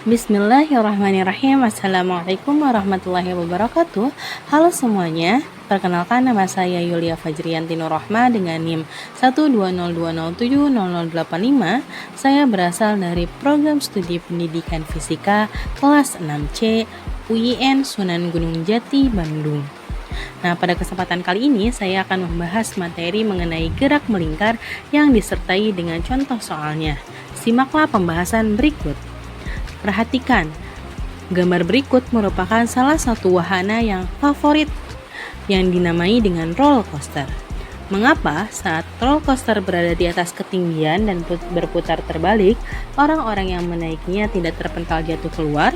Bismillahirrahmanirrahim. Assalamualaikum warahmatullahi wabarakatuh. Halo semuanya, perkenalkan nama saya Yulia Fajriyanti Nurrohma dengan NIM 12020700085. Saya berasal dari program studi pendidikan fisika kelas 6C UIN Sunan Gunung Jati, Bandung. Nah, pada kesempatan kali ini saya akan membahas materi mengenai gerak melingkar yang disertai dengan contoh soalnya. Simaklah pembahasan berikut. Perhatikan, gambar berikut merupakan salah satu wahana yang favorit yang dinamai dengan roller coaster. Mengapa saat roller coaster berada di atas ketinggian dan berputar terbalik, orang-orang yang menaikinya tidak terpental jatuh keluar?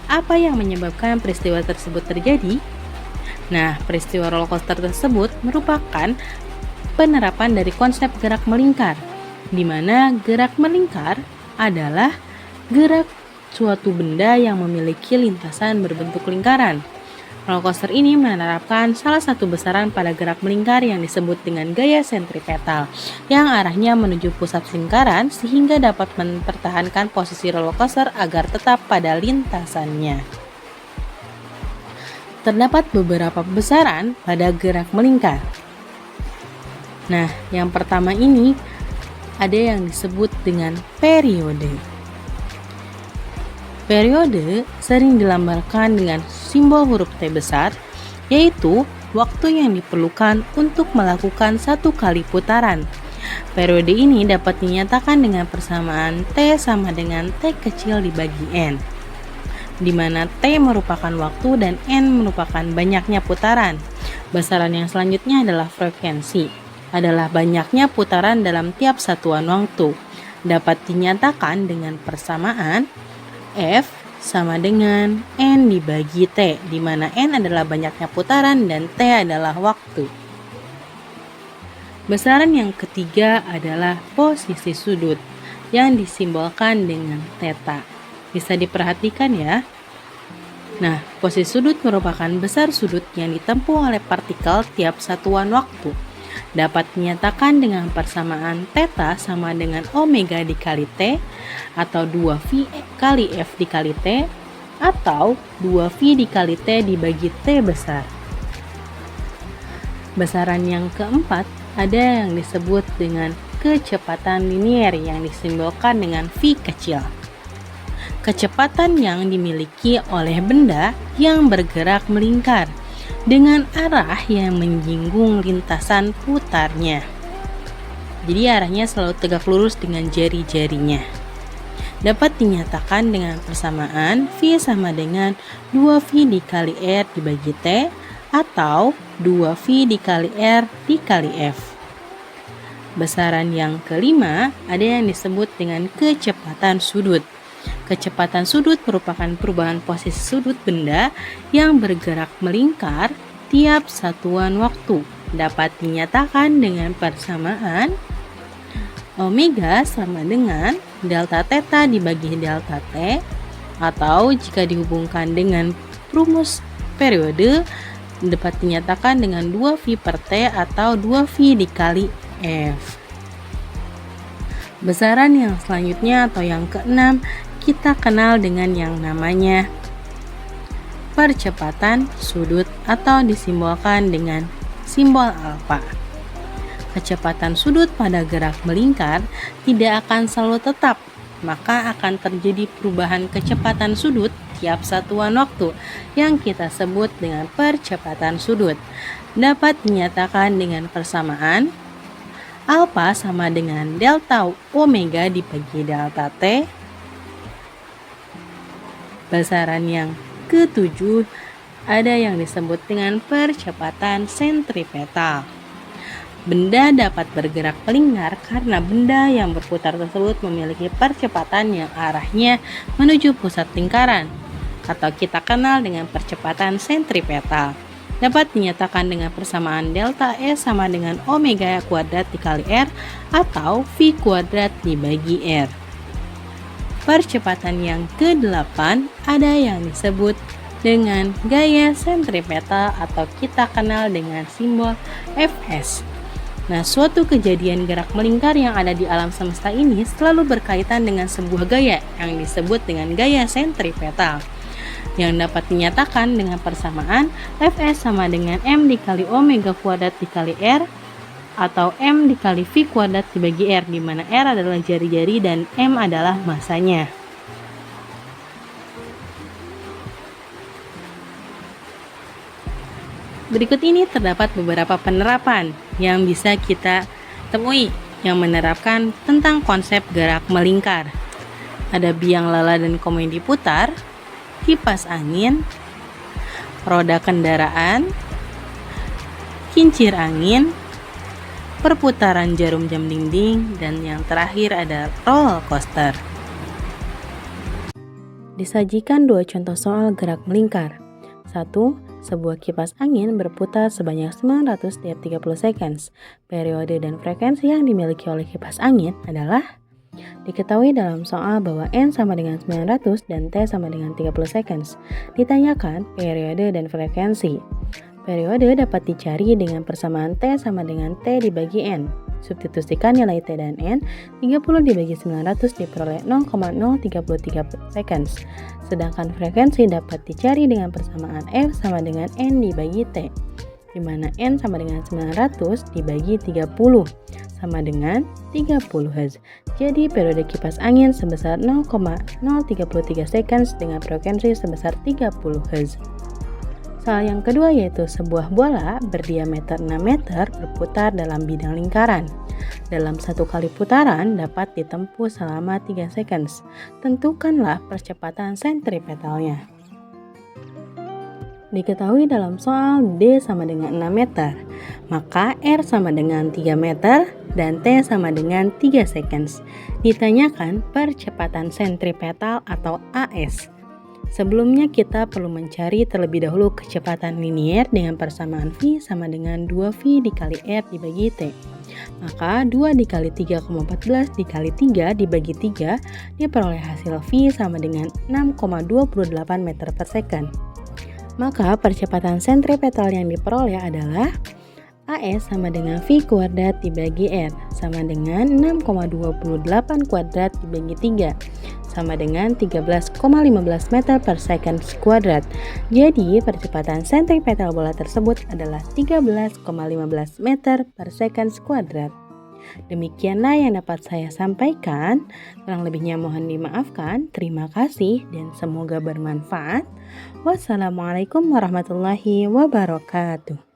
Apa yang menyebabkan peristiwa tersebut terjadi? Nah, peristiwa roller coaster tersebut merupakan penerapan dari konsep gerak melingkar, di mana gerak melingkar adalah gerak suatu benda yang memiliki lintasan berbentuk lingkaran. Roller coaster ini menerapkan salah satu besaran pada gerak melingkar yang disebut dengan gaya sentripetal, yang arahnya menuju pusat lingkaran sehingga dapat mempertahankan posisi roller coaster agar tetap pada lintasannya. Terdapat beberapa besaran pada gerak melingkar. Nah, yang pertama ini ada yang disebut dengan periode. Periode sering dilambangkan dengan simbol huruf T besar, yaitu waktu yang diperlukan untuk melakukan satu kali putaran. Periode ini dapat dinyatakan dengan persamaan T sama dengan T kecil dibagi N, di mana T merupakan waktu dan N merupakan banyaknya putaran. Besaran yang selanjutnya adalah frekuensi, adalah banyaknya putaran dalam tiap satuan waktu. Dapat dinyatakan dengan persamaan F sama dengan N dibagi T, di mana N adalah banyaknya putaran dan T adalah waktu. Besaran yang ketiga adalah posisi sudut yang disimbolkan dengan theta. Bisa diperhatikan ya. Nah, posisi sudut merupakan besar sudut yang ditempuh oleh partikel tiap satuan waktu. Dapat dinyatakan dengan persamaan theta sama dengan omega dikali T, atau 2V kali F dikali T, atau 2V dikali T dibagi T besar. Besaran yang keempat ada yang disebut dengan kecepatan linier yang disimbolkan dengan V kecil. Kecepatan yang dimiliki oleh benda yang bergerak melingkar dengan arah yang menyinggung lintasan putarnya. Jadi arahnya selalu tegak lurus dengan jari-jarinya. Dapat dinyatakan dengan persamaan V sama dengan 2V dikali R dibagi T, atau 2V dikali R dikali F. Besaran yang kelima ada yang disebut dengan kecepatan sudut. Kecepatan sudut merupakan perubahan posisi sudut benda yang bergerak melingkar tiap satuan waktu. Dapat dinyatakan dengan persamaan omega sama dengan delta theta dibagi delta T, atau jika dihubungkan dengan rumus periode dapat dinyatakan dengan 2V per T atau 2V dikali F. Besaran yang selanjutnya atau yang keenam kita kenal dengan yang namanya percepatan sudut atau disimbolkan dengan simbol alfa. Kecepatan sudut pada gerak melingkar tidak akan selalu tetap, maka akan terjadi perubahan kecepatan sudut tiap satuan waktu yang kita sebut dengan percepatan sudut. Dapat dinyatakan dengan persamaan alfa sama dengan delta omega dibagi delta T. Besaran yang ketujuh ada yang disebut dengan percepatan sentripetal. Benda dapat bergerak melingkar karena benda yang berputar tersebut memiliki percepatan yang arahnya menuju pusat lingkaran, atau kita kenal dengan percepatan sentripetal. Dapat dinyatakan dengan persamaan delta S sama dengan omega kuadrat dikali R, atau V kuadrat dibagi R. Percepatan yang ke-8 ada yang disebut dengan gaya sentripetal atau kita kenal dengan simbol Fs. Nah, suatu kejadian gerak melingkar yang ada di alam semesta ini selalu berkaitan dengan sebuah gaya yang disebut dengan gaya sentripetal, yang dapat dinyatakan dengan persamaan Fs sama dengan m dikali omega kuadrat dikali r, atau m dikali v kuadrat dibagi r, di mana r adalah jari-jari dan m adalah masanya. Berikut ini terdapat beberapa penerapan yang bisa kita temui yang menerapkan tentang konsep gerak melingkar. Ada biang lala dan komedi putar, kipas angin, roda kendaraan, kincir angin, perputaran jarum jam dinding, dan yang terakhir ada roller coaster. Disajikan dua contoh soal gerak melingkar. 1. Sebuah kipas angin berputar sebanyak 900 tiap 30 seconds. Periode dan frekuensi yang dimiliki oleh kipas angin adalah: diketahui dalam soal bahwa N sama dengan 900 dan T sama dengan 30 seconds. Ditanyakan periode dan frekuensi. Periode dapat dicari dengan persamaan T sama dengan T dibagi N. Substitusikan nilai T dan N, 30 dibagi 900 diperoleh 0,033 seconds. Sedangkan frekuensi dapat dicari dengan persamaan F sama dengan N dibagi T, di mana N sama dengan 900 dibagi 30 sama dengan 30 Hz. Jadi periode kipas angin sebesar 0,033 seconds dengan frekuensi sebesar 30 Hz. Soal yang kedua yaitu sebuah bola berdiameter 6 meter berputar dalam bidang lingkaran. Dalam satu kali putaran dapat ditempuh selama 3 seconds. Tentukanlah percepatan sentripetalnya. Diketahui dalam soal D sama dengan 6 meter, maka R sama dengan 3 meter dan T sama dengan 3 seconds. Ditanyakan percepatan sentripetal atau AS. Sebelumnya kita perlu mencari terlebih dahulu kecepatan linier dengan persamaan V sama dengan 2V dikali R dibagi T. Maka 2 dikali 3,14 dikali 3 dibagi 3 diperoleh hasil V sama dengan 6,28 meter per second. Maka percepatan sentripetal yang diperoleh adalah AS sama dengan V kuadrat dibagi R sama dengan 6,28 kuadrat dibagi 3 sama dengan 13,15 meter per second kuadrat. Jadi percepatan sentripetal bola tersebut adalah 13,15 meter per second kuadrat. Demikianlah yang dapat saya sampaikan. Kurang lebihnya mohon dimaafkan. Terima kasih dan semoga bermanfaat. Wassalamualaikum warahmatullahi wabarakatuh.